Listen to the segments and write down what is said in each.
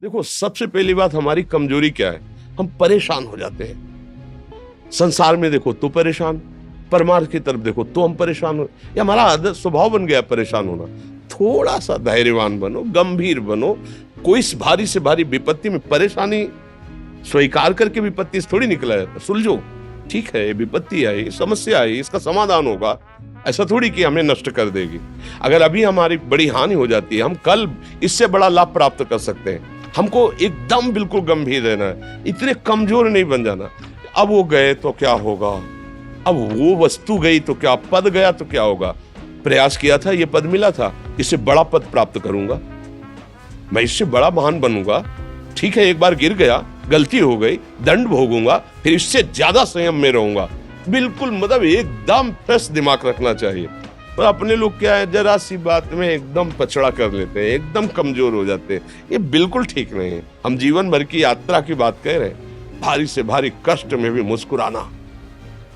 देखो, सबसे पहली बात हमारी कमजोरी क्या है? हम परेशान हो जाते हैं। संसार में देखो तो परेशान, परमार्थ की तरफ देखो तो हम परेशान हो। ये हमारा आदत स्वभाव बन गया परेशान होना। थोड़ा सा धैर्यवान बनो, गंभीर बनो। कोई इस भारी से भारी विपत्ति में परेशानी स्वीकार करके विपत्ति से थोड़ी निकला जाता। सुलझो, ठीक है, ये विपत्ति आई, समस्या आई, इसका समाधान होगा। ऐसा थोड़ी कि हमें नष्ट कर देगी। अगर अभी हमारी बड़ी हानि हो जाती है, हम कल इससे बड़ा लाभ प्राप्त कर सकते हैं। हमको एकदम बिल्कुल गंभीर रहना है, इतने कमजोर नहीं बन जाना। अब वो गए तो क्या होगा, अब वो वस्तु गई तो क्या, पद गया तो क्या होगा। प्रयास किया था, ये पद मिला था, इससे बड़ा पद प्राप्त करूंगा, मैं इससे बड़ा महान बनूंगा। ठीक है, एक बार गिर गया, गलती हो गई, दंड भोगूंगा, फिर इससे ज्यादा संयम में रहूंगा। बिल्कुल मतलब एकदम फ्रेश दिमाग रखना चाहिए। और अपने लोग क्या है, जरा सी बात में एकदम पछड़ा कर लेते हैं, एकदम कमजोर हो जाते हैं। ये बिल्कुल ठीक नहीं है। हम जीवन भर की यात्रा की बात कह रहे हैं, भारी से भारी कष्ट में भी मुस्कुराना,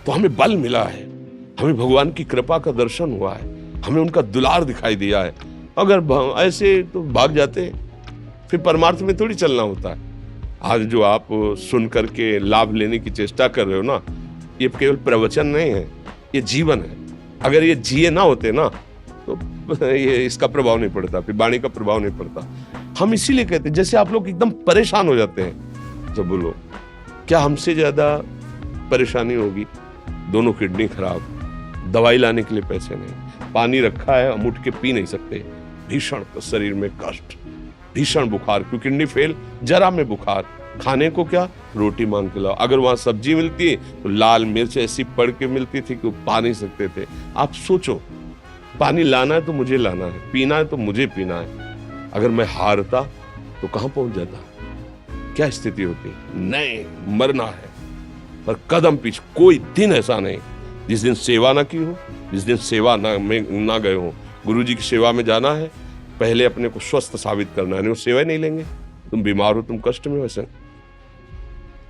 तो हमें बल मिला है, हमें भगवान की कृपा का दर्शन हुआ है, हमें उनका दुलार दिखाई दिया है। अगर ऐसे तो भाग जाते, फिर परमार्थ में थोड़ी चलना होता है। आज जो आप सुन करके लाभ लेने की चेष्टा कर रहे हो ना, ये केवल प्रवचन नहीं है, ये जीवन है। अगर ये जिए ना होते ना, तो ये इसका प्रभाव नहीं पड़ता, फिर वाणी का प्रभाव नहीं पड़ता। हम इसीलिए कहते हैं, जैसे आप लोग एकदम परेशान हो जाते हैं, तो बोलो क्या हमसे ज्यादा परेशानी होगी? दोनों किडनी खराब, दवाई लाने के लिए पैसे नहीं, पानी रखा है हम उठ के पी नहीं सकते, भीषण शरीर में कष्ट, भीषण बुखार, क्योंकि किडनी फेल, जरा में बुखार, खाने को क्या, रोटी मांग के लाओ। अगर वहां सब्जी मिलती तो लाल मिर्च ऐसी पड़ के मिलती थी कि पा नहीं सकते थे। आप सोचो, पानी लाना है तो मुझे लाना है, पीना है तो मुझे पीना है। अगर मैं हारता तो कहां पहुंच जाता, क्या स्थिति होती? नहीं, मरना है, पर कदम पीछे। कोई दिन ऐसा नहीं जिस दिन सेवा ना की हो, जिस दिन सेवा ना गए हो। गुरु जी की सेवा में जाना है, पहले अपने को स्वस्थ साबित करना है, नहीं वो सेवा नहीं लेंगे। तुम बीमार हो, तुम कष्ट में हो, ऐसे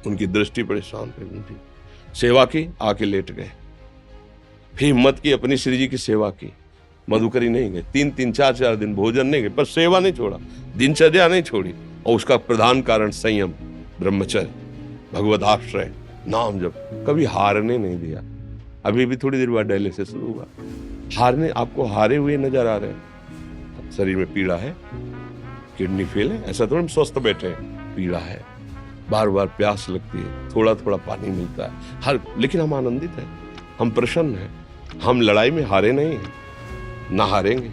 उनकी दृष्टि परेशान थी, सेवा की, आके लेट गए। फिर हिम्मत की, अपनी श्री जी की सेवा की, मधुकरी नहीं गए, 3-3 4-4 दिन भोजन नहीं गए, पर सेवा नहीं छोड़ा, दिनचर्या नहीं छोड़ी। और उसका प्रधान कारण संयम, ब्रह्मचर्य, भगवदाश्रय, नाम जप, कभी हारने नहीं दिया। अभी भी थोड़ी देर बाद डायलिसिस शुरू हुआ। हारने, आपको हारे हुए नजर आ रहे हैं? शरीर में पीड़ा है, किडनी फेल है, ऐसा तो हम स्वस्थ बैठे हैं, पीड़ा है, बार बार प्यास लगती है, थोड़ा थोड़ा पानी मिलता है, लेकिन हम आनंदित हैं, हम प्रसन्न हैं। हम लड़ाई में हारे नहीं हैं, ना हारेंगे,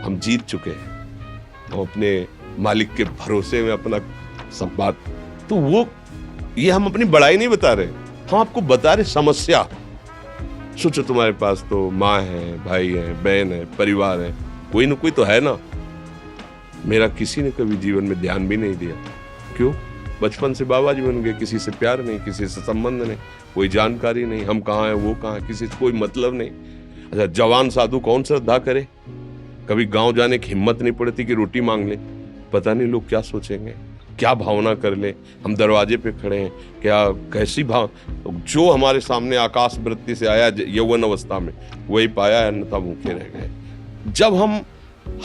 हम जीत चुके हैं। हम अपने मालिक के भरोसे में अपना संवाद, तो वो ये हम अपनी बड़ाई नहीं बता रहे, हम आपको बता रहे समस्या। सोचो, तुम्हारे पास तो माँ है, भाई है, बहन है, परिवार है, कोई ना कोई तो है ना। मेरा किसी ने कभी जीवन में ध्यान भी नहीं दिया। क्यों? बचपन से बाबा जी बन गए, किसी से प्यार नहीं, किसी से संबंध नहीं, कोई जानकारी नहीं, हम कहाँ हैं, वो कहाँ है, किसी से कोई मतलब नहीं। अच्छा, जवान साधु कौन श्रद्धा करे? कभी गांव जाने की हिम्मत नहीं पड़ती कि रोटी मांग ले। पता नहीं लोग क्या सोचेंगे, क्या भावना कर ले। हम दरवाजे पे खड़े हैं, क्या कैसी भाव, जो हमारे सामने आकाश वृत्ति से आया यौवन अवस्था में, वही पाया, अन्यथा भूखे रह गए। जब हम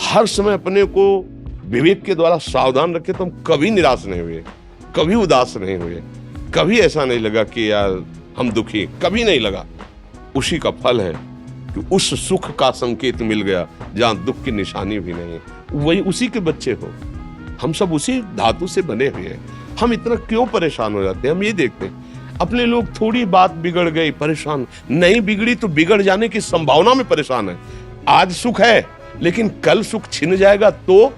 हर समय अपने को विवेक के द्वारा सावधान रखे, तो हम कभी निराश नहीं हुए, कभी उदास नहीं हुए, कभी ऐसा नहीं लगा कि यार हम दुखी, कभी नहीं लगा। उसी का फल है कि उस सुख का संकेत मिल गया जहां दुख की निशानी भी नहीं, वही उसी के बच्चे हो। हम सब उसी धातु से बने हुए हैं। हम इतना क्यों परेशान हो जाते हैं? हम ये देखते हैं, अपने लोग थोड़ी बात बिगड़ गई, परेशान, नहीं बिगड़ी तो बिगड़ जाने की संभावना में परेशान है। आज सुख है, लेकिन कल सुख छिन जाएगा, तो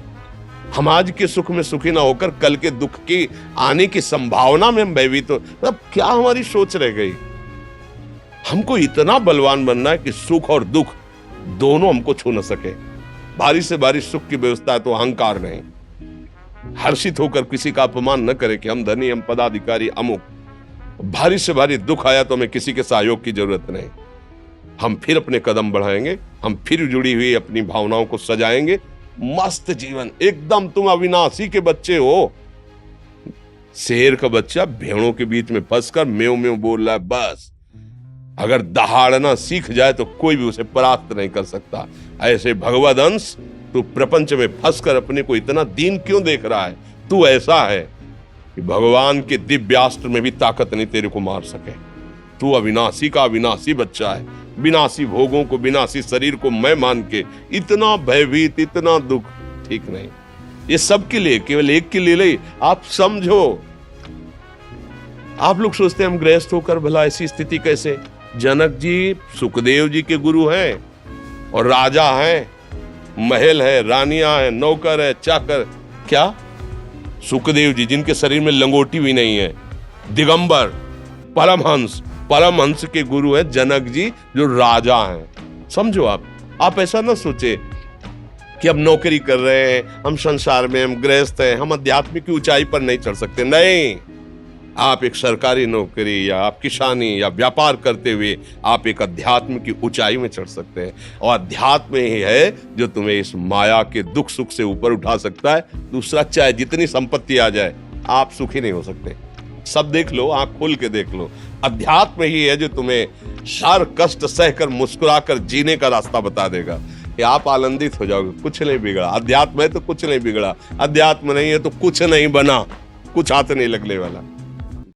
हम आज के सुख में सुखी ना होकर कल के दुख की आने की संभावना में हम भयभीत हो। मतलब क्या हमारी सोच रह गई? हमको इतना बलवान बनना है कि सुख और दुख दोनों हमको छू न सके। भारी से भारी सुख की व्यवस्था है तो अहंकार नहीं, हर्षित होकर किसी का अपमान न करे कि हम धनी, हम पदाधिकारी, अमुक। भारी से भारी दुख आया तो हमें किसी के सहयोग की जरूरत नहीं, हम फिर अपने कदम बढ़ाएंगे, हम फिर जुड़ी हुई अपनी भावनाओं को सजाएंगे। मस्त जीवन, एकदम तुम अविनाशी के बच्चे हो। शेर का बच्चा भेड़ों के बीच में फंसकर म्यों म्यों बोल रहा है, बस अगर दहाड़ना सीख जाए तो कोई भी उसे परास्त नहीं कर सकता। ऐसे भगवद अंश, तू प्रपंच में फंसकर अपने को इतना दीन क्यों देख रहा है? तू ऐसा है कि भगवान के दिव्यास्त्र में भी ताकत नहीं तेरे को मार सके। तू अविनाशी का अविनाशी बच्चा है। विनाशी भोगों को, विनाशी शरीर को मैं मान के इतना भयभीत, इतना दुख ठीक नहीं। ये सबके लिए, केवल एक के लिए नहीं। आप समझो, आप लोग सोचते हैं हम गृहस्थ होकर भला ऐसी स्थिति कैसे। जनक जी सुखदेव जी के गुरु हैं और राजा हैं, महल है, रानियां हैं, नौकर है, चाकर। क्या सुखदेव जी जिनके शरीर में लंगोटी भी नहीं है, दिगंबर, परमहंस के गुरु है जनक जी जो राजा हैं। समझो आप ऐसा ना सोचे कि हम नौकरी कर रहे हैं, हम संसार में, हम गृहस्थ हैं, हम अध्यात्म की ऊंचाई पर नहीं चढ़ सकते। नहीं, आप एक सरकारी नौकरी या आप किसानी या व्यापार करते हुए आप एक अध्यात्म की ऊंचाई में चढ़ सकते हैं। और अध्यात्म ही है जो तुम्हें इस माया के दुख सुख से ऊपर उठा सकता है। दूसरा, चाहे जितनी संपत्ति आ जाए, आप सुखी नहीं हो सकते। सब देख लो, आंख खोल के देख लो। अध्यात्म ही है जो तुम्हें हर कष्ट सहकर मुस्कुराकर जीने का रास्ता बता देगा कि आप आनंदित हो जाओगे। कुछ नहीं बिगड़ा। अध्यात्म है तो कुछ नहीं बिगड़ा, अध्यात्म नहीं है तो कुछ नहीं बना, कुछ हाथ नहीं लगने वाला।